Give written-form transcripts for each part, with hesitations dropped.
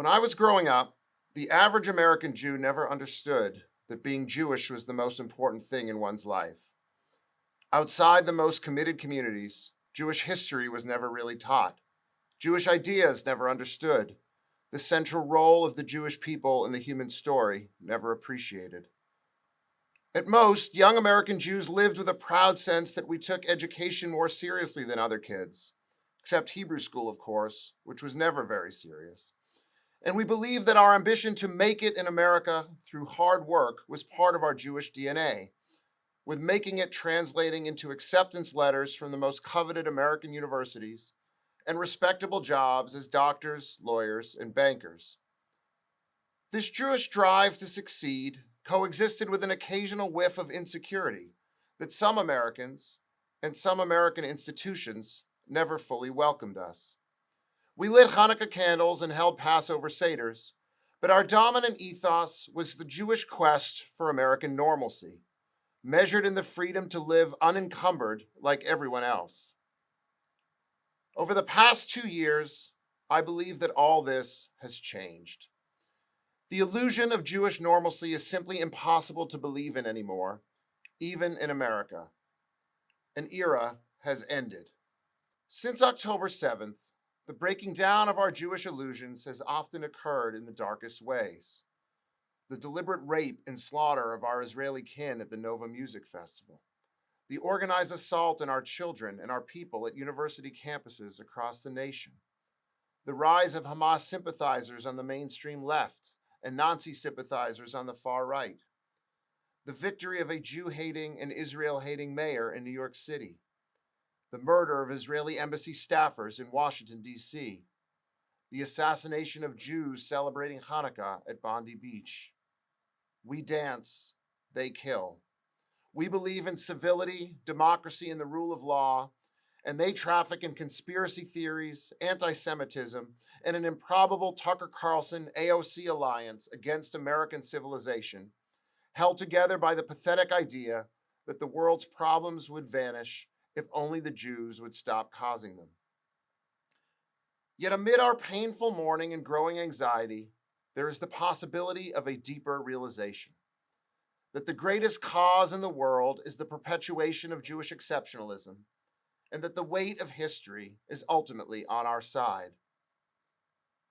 When I was growing up, the average American Jew never understood that being Jewish was the most important thing in one's life. Outside the most committed communities, Jewish history was never really taught. Jewish ideas never understood. The central role of the Jewish people in the human story never appreciated. At most, young American Jews lived with a proud sense that we took education more seriously than other kids, except Hebrew school, of course, which was never very serious. And we believed that our ambition to make it in America through hard work was part of our Jewish DNA, with making it translating into acceptance letters from the most coveted American universities and respectable jobs as doctors, lawyers, and bankers. This Jewish drive to succeed coexisted with an occasional whiff of insecurity that some Americans and some American institutions never fully welcomed us. We lit Hanukkah candles and held Passover seders, but our dominant ethos was the Jewish quest for American normalcy, measured in the freedom to live unencumbered like everyone else. Over the past 2 years, I believe that all this has changed. The illusion of Jewish normalcy is simply impossible to believe in anymore, even in America. An era has ended. Since October 7th, the breaking down of our Jewish illusions has often occurred in the darkest ways. The deliberate rape and slaughter of our Israeli kin at the Nova Music Festival. The organized assault on our children and our people at university campuses across the nation. The rise of Hamas sympathizers on the mainstream left and Nazi sympathizers on the far right. The victory of a Jew-hating and Israel-hating mayor in New York City. The murder of Israeli embassy staffers in Washington, D.C., the assassination of Jews celebrating Hanukkah at Bondi Beach. We dance, they kill. We believe in civility, democracy, and the rule of law, and they traffic in conspiracy theories, anti-Semitism, and an improbable Tucker Carlson AOC alliance against American civilization, held together by the pathetic idea that the world's problems would vanish if only the Jews would stop causing them. Yet amid our painful mourning and growing anxiety, there is the possibility of a deeper realization that the greatest cause in the world is the perpetuation of Jewish exceptionalism, and that the weight of history is ultimately on our side.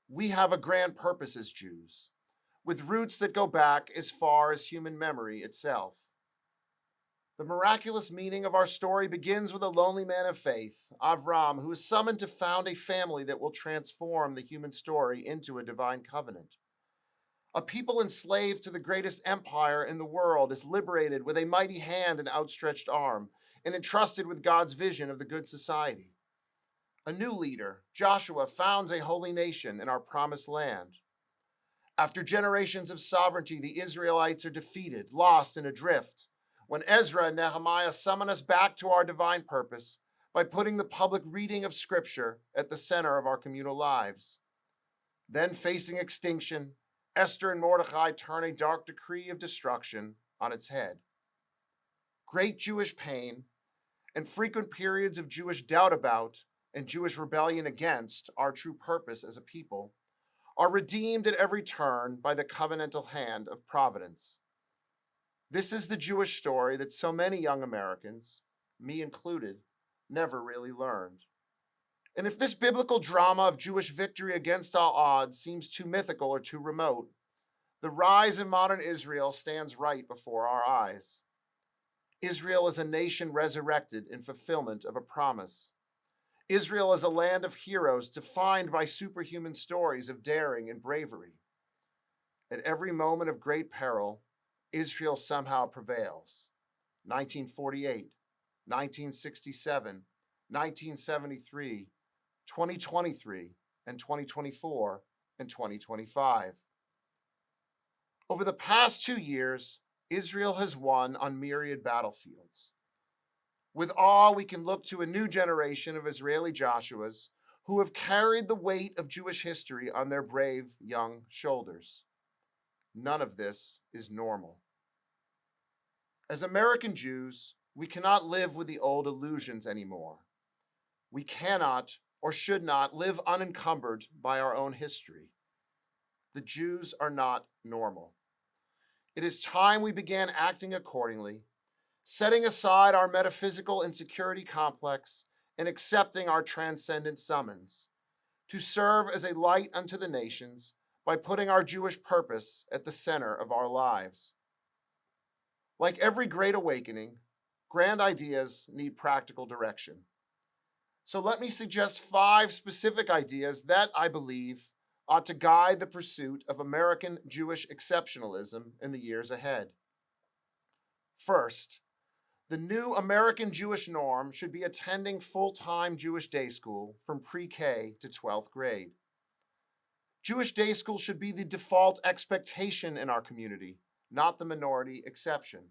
We have a grand purpose as Jews, with roots that go back as far as human memory itself. The miraculous meaning of our story begins with a lonely man of faith, Avram, who is summoned to found a family that will transform the human story into a divine covenant. A people enslaved to the greatest empire in the world is liberated with a mighty hand and outstretched arm, and entrusted with God's vision of the good society. A new leader, Joshua, founds a holy nation in our promised land. After generations of sovereignty, the Israelites are defeated, lost, and adrift, when Ezra and Nehemiah summon us back to our divine purpose by putting the public reading of Scripture at the center of our communal lives. Then, facing extinction, Esther and Mordecai turn a dark decree of destruction on its head. Great Jewish pain and frequent periods of Jewish doubt about and Jewish rebellion against our true purpose as a people are redeemed at every turn by the covenantal hand of providence. This is the Jewish story that so many young Americans, me included, never really learned. And if this biblical drama of Jewish victory against all odds seems too mythical or too remote, the rise of modern Israel stands right before our eyes. Israel is a nation resurrected in fulfillment of a promise. Israel is a land of heroes defined by superhuman stories of daring and bravery. At every moment of great peril, Israel somehow prevails. 1948, 1967, 1973, 2023, and 2024, and 2025. Over the past 2 years, Israel has won on myriad battlefields. With awe, we can look to a new generation of Israeli Joshuas who have carried the weight of Jewish history on their brave young shoulders. None of this is normal. As American Jews, we cannot live with the old illusions anymore. We cannot or should not live unencumbered by our own history. The Jews are not normal. It is time we began acting accordingly, setting aside our metaphysical insecurity complex and accepting our transcendent summons to serve as a light unto the nations by putting our Jewish purpose at the center of our lives. Like every great awakening, grand ideas need practical direction. So let me suggest 5 specific ideas that I believe ought to guide the pursuit of American Jewish exceptionalism in the years ahead. First, the new American Jewish norm should be attending full-time Jewish day school from pre-K to 12th grade. Jewish day school should be the default expectation in our community, not the minority exception.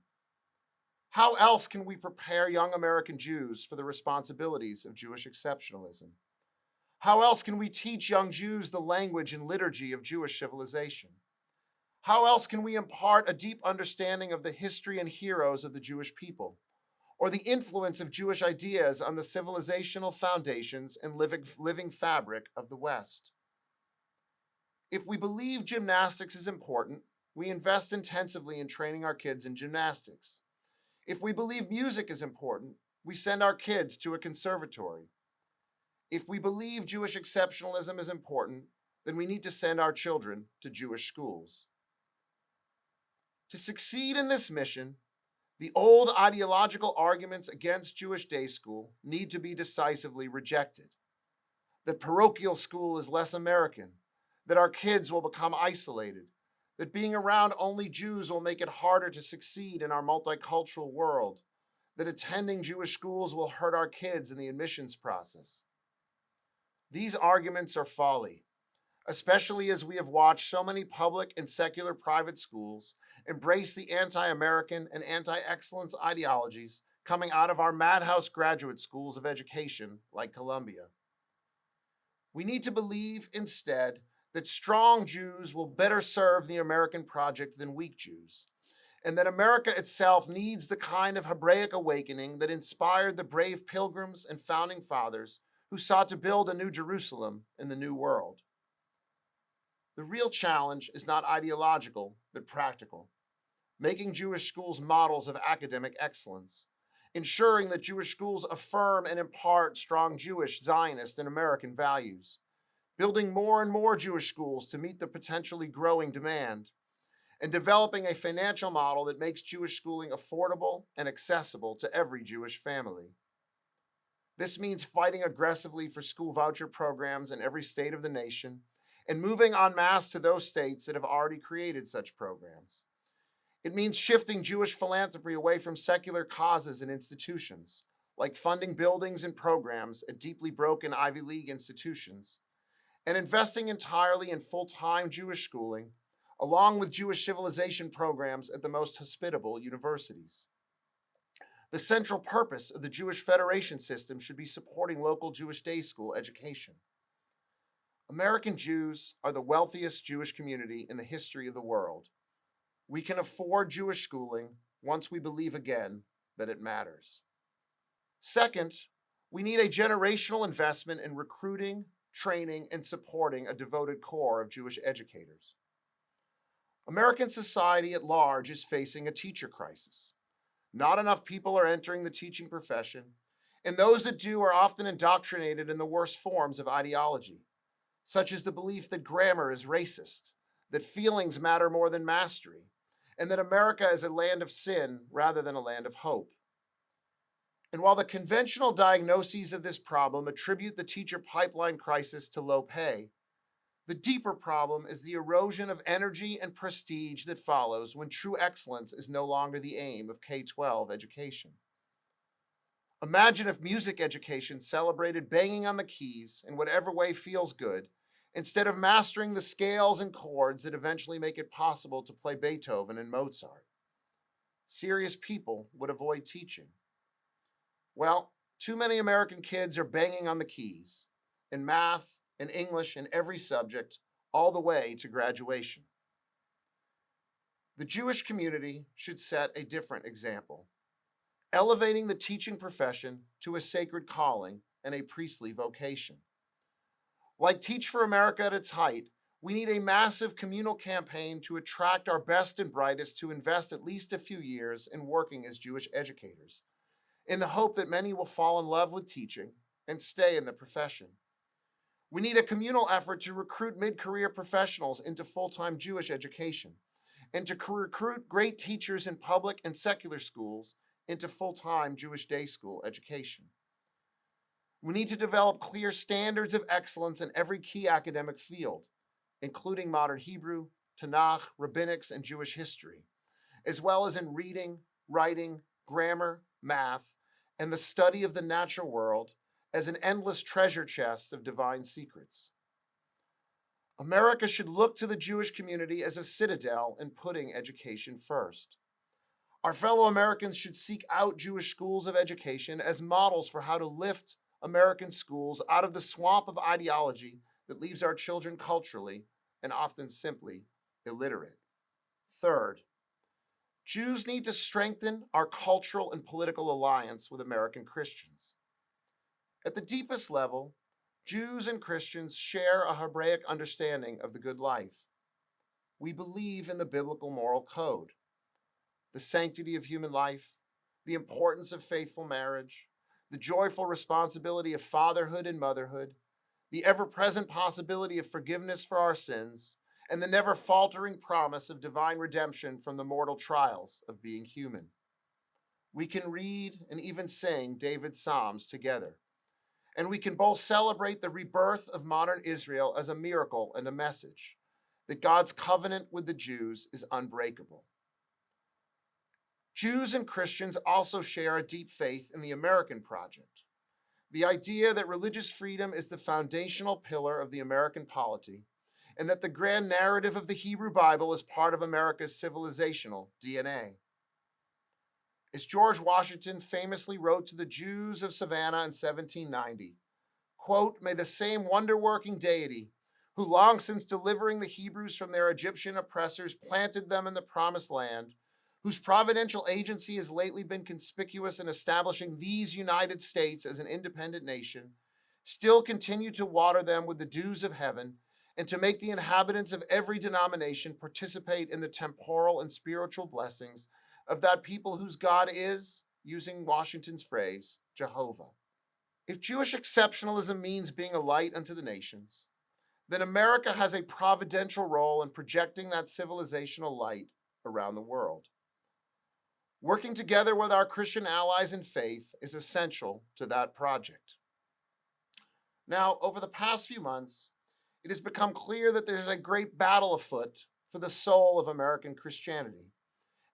How else can we prepare young American Jews for the responsibilities of Jewish exceptionalism? How else can we teach young Jews the language and liturgy of Jewish civilization? How else can we impart a deep understanding of the history and heroes of the Jewish people, or the influence of Jewish ideas on the civilizational foundations and living fabric of the West? If we believe gymnastics is important, we invest intensively in training our kids in gymnastics. If we believe music is important, we send our kids to a conservatory. If we believe Jewish exceptionalism is important, then we need to send our children to Jewish schools. To succeed in this mission, the old ideological arguments against Jewish day school need to be decisively rejected. That parochial school is less American, that our kids will become isolated, that being around only Jews will make it harder to succeed in our multicultural world, that attending Jewish schools will hurt our kids in the admissions process. These arguments are folly, especially as we have watched so many public and secular private schools embrace the anti-American and anti-excellence ideologies coming out of our madhouse graduate schools of education like Columbia. We need to believe instead that strong Jews will better serve the American project than weak Jews, and that America itself needs the kind of Hebraic awakening that inspired the brave pilgrims and founding fathers who sought to build a new Jerusalem in the New World. The real challenge is not ideological, but practical, making Jewish schools models of academic excellence, ensuring that Jewish schools affirm and impart strong Jewish, Zionist, and American values, building more and more Jewish schools to meet the potentially growing demand, and developing a financial model that makes Jewish schooling affordable and accessible to every Jewish family. This means fighting aggressively for school voucher programs in every state of the nation and moving en masse to those states that have already created such programs. It means shifting Jewish philanthropy away from secular causes and institutions, like funding buildings and programs at deeply broken Ivy League institutions, and investing entirely in full-time Jewish schooling, along with Jewish civilization programs at the most hospitable universities. The central purpose of the Jewish Federation system should be supporting local Jewish day school education. American Jews are the wealthiest Jewish community in the history of the world. We can afford Jewish schooling once we believe again that it matters. Second, we need a generational investment in recruiting, training, and supporting a devoted core of Jewish educators. American society at large is facing a teacher crisis. Not enough people are entering the teaching profession, and those that do are often indoctrinated in the worst forms of ideology, such as the belief that grammar is racist, that feelings matter more than mastery, and that America is a land of sin rather than a land of hope. And while the conventional diagnoses of this problem attribute the teacher pipeline crisis to low pay, the deeper problem is the erosion of energy and prestige that follows when true excellence is no longer the aim of K-12 education. Imagine if music education celebrated banging on the keys in whatever way feels good, instead of mastering the scales and chords that eventually make it possible to play Beethoven and Mozart. Serious people would avoid teaching. Well, too many American kids are banging on the keys in math, in English, in every subject, all the way to graduation. The Jewish community should set a different example, elevating the teaching profession to a sacred calling and a priestly vocation. Like Teach for America at its height, We need a massive communal campaign to attract our best and brightest to invest at least a few years in working as Jewish educators, in the hope that many will fall in love with teaching and stay in the profession. We need a communal effort to recruit mid-career professionals into full-time Jewish education and to recruit great teachers in public and secular schools into full-time Jewish day school education. We need to develop clear standards of excellence in every key academic field, including modern Hebrew, Tanakh, rabbinics, and Jewish history, as well as in reading, writing, grammar, math, and the study of the natural world as an endless treasure chest of divine secrets. America should look to the Jewish community as a citadel in putting education first. Our fellow Americans should seek out Jewish schools of education as models for how to lift American schools out of the swamp of ideology that leaves our children culturally and often simply illiterate. Third, Jews need to strengthen our cultural and political alliance with American Christians. At the deepest level, Jews and Christians share a Hebraic understanding of the good life. We believe in the biblical moral code, the sanctity of human life, the importance of faithful marriage, the joyful responsibility of fatherhood and motherhood, the ever-present possibility of forgiveness for our sins, and the never-faltering promise of divine redemption from the mortal trials of being human. We can read and even sing David's Psalms together, and we can both celebrate the rebirth of modern Israel as a miracle and a message that God's covenant with the Jews is unbreakable. Jews and Christians also share a deep faith in the American project, the idea that religious freedom is the foundational pillar of the American polity, and that the grand narrative of the Hebrew Bible is part of America's civilizational DNA. As George Washington famously wrote to the Jews of Savannah in 1790, quote, "May the same wonder-working deity, who long since delivering the Hebrews from their Egyptian oppressors planted them in the promised land, whose providential agency has lately been conspicuous in establishing these United States as an independent nation, still continue to water them with the dews of heaven, and to make the inhabitants of every denomination participate in the temporal and spiritual blessings of that people whose God is," using Washington's phrase, Jehovah. If Jewish exceptionalism means being a light unto the nations, then America has a providential role in projecting that civilizational light around the world. Working together with our Christian allies in faith is essential to that project. Now, over the past few months, it has become clear that there's a great battle afoot for the soul of American Christianity,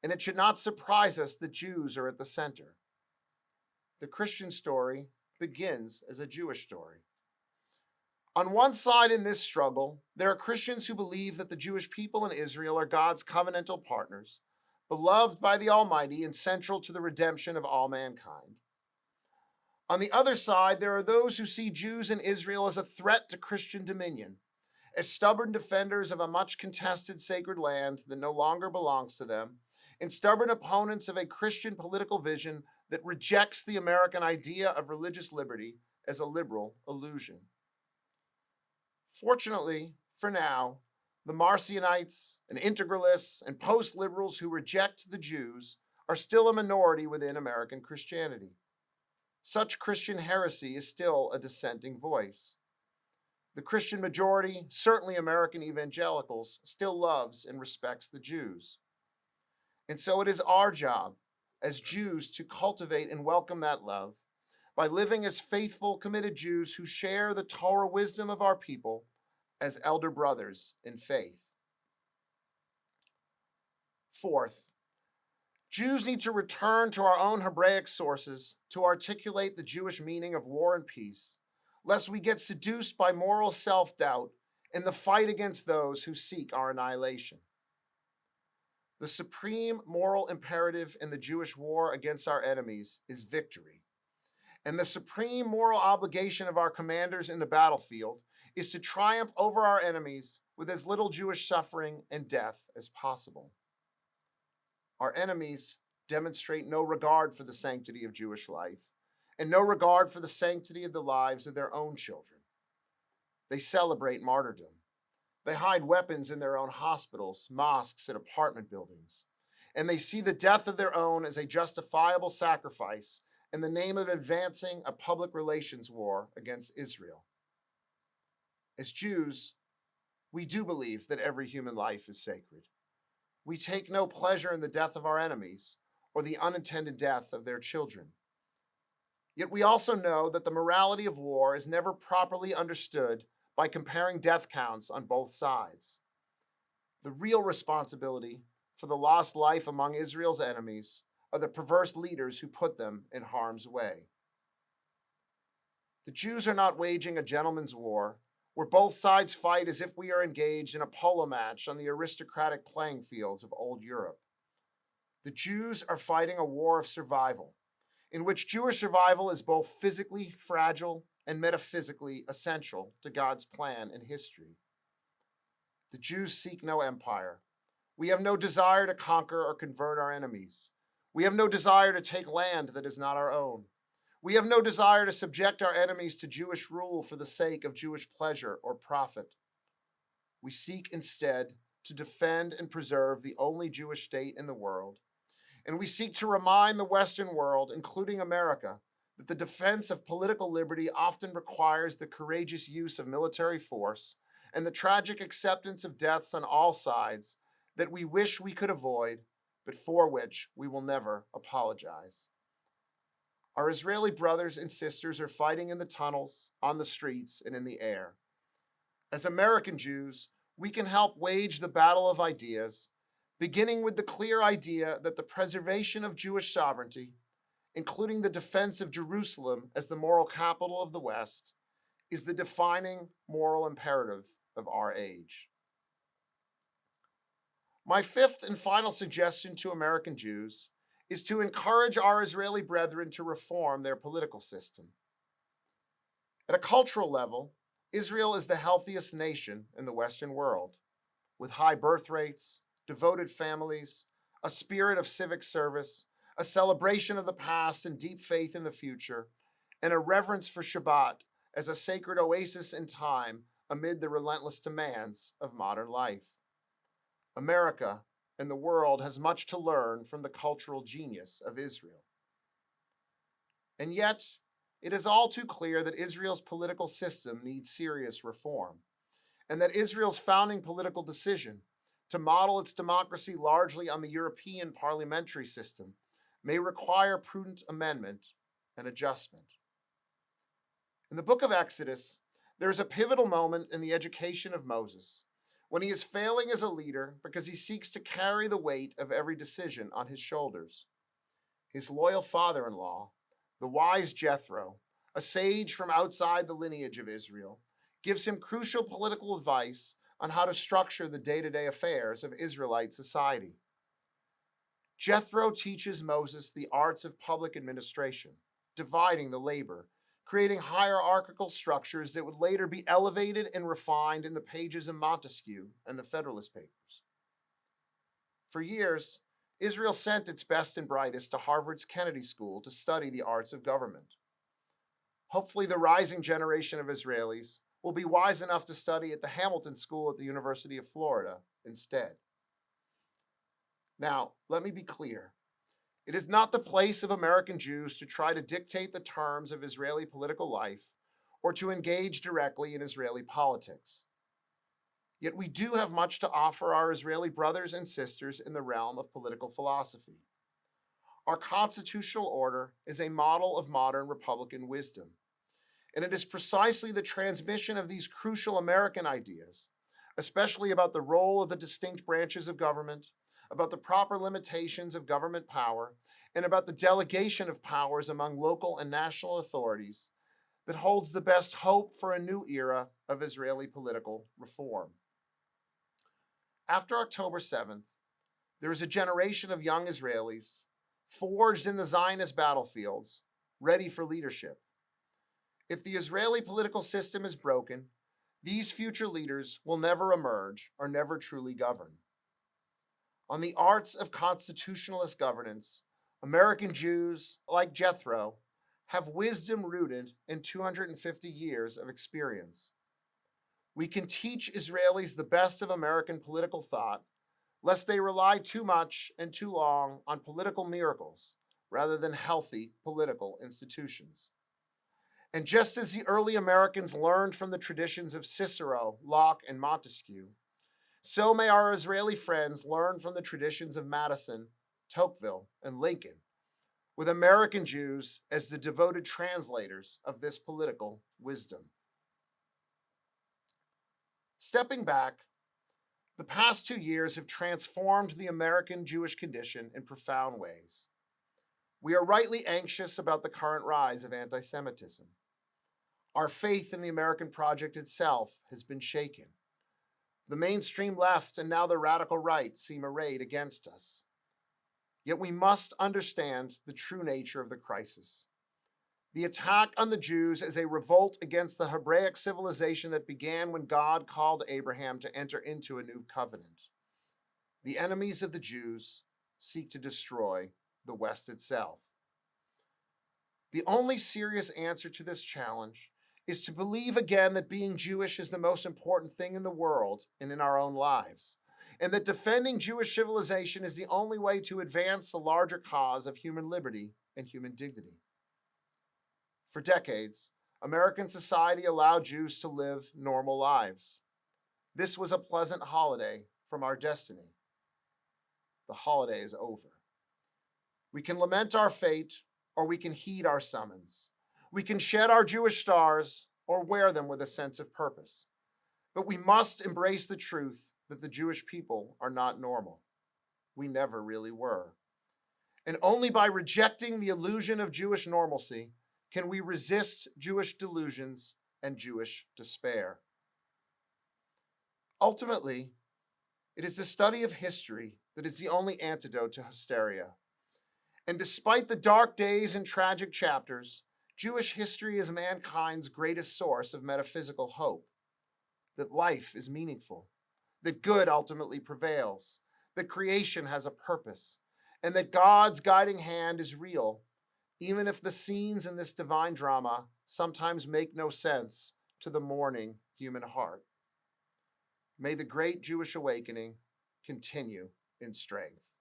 and it should not surprise us that Jews are at the center. The Christian story begins as a Jewish story. On one side in this struggle, there are Christians who believe that the Jewish people in Israel are God's covenantal partners, beloved by the Almighty and central to the redemption of all mankind. On the other side, there are those who see Jews in Israel as a threat to Christian dominion, as stubborn defenders of a much contested sacred land that no longer belongs to them, and stubborn opponents of a Christian political vision that rejects the American idea of religious liberty as a liberal illusion. Fortunately, for now, the Marcionites and integralists and post-liberals who reject the Jews are still a minority within American Christianity. Such Christian heresy is still a dissenting voice. The Christian majority, certainly American evangelicals, still loves and respects the Jews. And so it is our job as Jews to cultivate and welcome that love by living as faithful, committed Jews who share the Torah wisdom of our people as elder brothers in faith. Fourth, Jews need to return to our own Hebraic sources to articulate the Jewish meaning of war and peace, lest we get seduced by moral self-doubt in the fight against those who seek our annihilation. The supreme moral imperative in the Jewish war against our enemies is victory. And the supreme moral obligation of our commanders in the battlefield is to triumph over our enemies with as little Jewish suffering and death as possible. Our enemies demonstrate no regard for the sanctity of Jewish life and no regard for the sanctity of the lives of their own children. They celebrate martyrdom. They hide weapons in their own hospitals, mosques, and apartment buildings. And they see the death of their own as a justifiable sacrifice in the name of advancing a public relations war against Israel. As Jews, we do believe that every human life is sacred. We take no pleasure in the death of our enemies or the unintended death of their children. Yet we also know that the morality of war is never properly understood by comparing death counts on both sides. The real responsibility for the lost life among Israel's enemies are the perverse leaders who put them in harm's way. The Jews are not waging a gentleman's war where both sides fight as if we are engaged in a polo match on the aristocratic playing fields of old Europe. The Jews are fighting a war of survival, in which Jewish survival is both physically fragile and metaphysically essential to God's plan and history. The Jews seek no empire. We have no desire to conquer or convert our enemies. We have no desire to take land that is not our own. We have no desire to subject our enemies to Jewish rule for the sake of Jewish pleasure or profit. We seek instead to defend and preserve the only Jewish state in the world. And we seek to remind the Western world, including America, that the defense of political liberty often requires the courageous use of military force and the tragic acceptance of deaths on all sides that we wish we could avoid, but for which we will never apologize. Our Israeli brothers and sisters are fighting in the tunnels, on the streets, and in the air. As American Jews, we can help wage the battle of ideas, beginning with the clear idea that the preservation of Jewish sovereignty, including the defense of Jerusalem as the moral capital of the West, is the defining moral imperative of our age. My fifth and final suggestion to American Jews is to encourage our Israeli brethren to reform their political system. At a cultural level, Israel is the healthiest nation in the Western world, with high birth rates, devoted families, a spirit of civic service, a celebration of the past and deep faith in the future, and a reverence for Shabbat as a sacred oasis in time amid the relentless demands of modern life. America and the world has much to learn from the cultural genius of Israel. And yet, it is all too clear that Israel's political system needs serious reform, and that Israel's founding political decision to model its democracy largely on the European parliamentary system may require prudent amendment and adjustment. In the book of Exodus, there is a pivotal moment in the education of Moses when he is failing as a leader because he seeks to carry the weight of every decision on his shoulders. His loyal father-in-law, the wise Jethro, a sage from outside the lineage of Israel, gives him crucial political advice on how to structure the day-to-day affairs of Israelite society. Jethro teaches Moses the arts of public administration, dividing the labor, creating hierarchical structures that would later be elevated and refined in the pages of Montesquieu and the Federalist Papers. For years, Israel sent its best and brightest to Harvard's Kennedy School to study the arts of government. Hopefully, the rising generation of Israelis will be wise enough to study at the Hamilton School at the University of Florida instead. Now, let me be clear. It is not the place of American Jews to try to dictate the terms of Israeli political life or to engage directly in Israeli politics. Yet we do have much to offer our Israeli brothers and sisters in the realm of political philosophy. Our constitutional order is a model of modern Republican wisdom, and it is precisely the transmission of these crucial American ideas, especially about the role of the distinct branches of government, about the proper limitations of government power, and about the delegation of powers among local and national authorities that holds the best hope for a new era of Israeli political reform. After October 7th, there is a generation of young Israelis forged in the Zionist battlefields, ready for leadership. If the Israeli political system is broken, these future leaders will never emerge or never truly govern. On the arts of constitutionalist governance, American Jews, like Jethro, have wisdom rooted in 250 years of experience. We can teach Israelis the best of American political thought, lest they rely too much and too long on political miracles rather than healthy political institutions. And just as the early Americans learned from the traditions of Cicero, Locke, and Montesquieu, so may our Israeli friends learn from the traditions of Madison, Tocqueville, and Lincoln, with American Jews as the devoted translators of this political wisdom. Stepping back, the past 2 years have transformed the American Jewish condition in profound ways. We are rightly anxious about the current rise of anti-Semitism. Our faith in the American project itself has been shaken. The mainstream left and now the radical right seem arrayed against us. Yet we must understand the true nature of the crisis. The attack on the Jews is a revolt against the Hebraic civilization that began when God called Abraham to enter into a new covenant. The enemies of the Jews seek to destroy the West itself. The only serious answer to this challenge is to believe again that being Jewish is the most important thing in the world and in our own lives, and that defending Jewish civilization is the only way to advance the larger cause of human liberty and human dignity. For decades, American society allowed Jews to live normal lives. This was a pleasant holiday from our destiny. The holiday is over. We can lament our fate, or we can heed our summons. We can shed our Jewish stars, or wear them with a sense of purpose. But we must embrace the truth that the Jewish people are not normal. We never really were. And only by rejecting the illusion of Jewish normalcy can we resist Jewish delusions and Jewish despair. Ultimately, it is the study of history that is the only antidote to hysteria. And despite the dark days and tragic chapters, Jewish history is mankind's greatest source of metaphysical hope. That life is meaningful, that good ultimately prevails, that creation has a purpose, and that God's guiding hand is real, even if the scenes in this divine drama sometimes make no sense to the mourning human heart. May the great Jewish awakening continue in strength.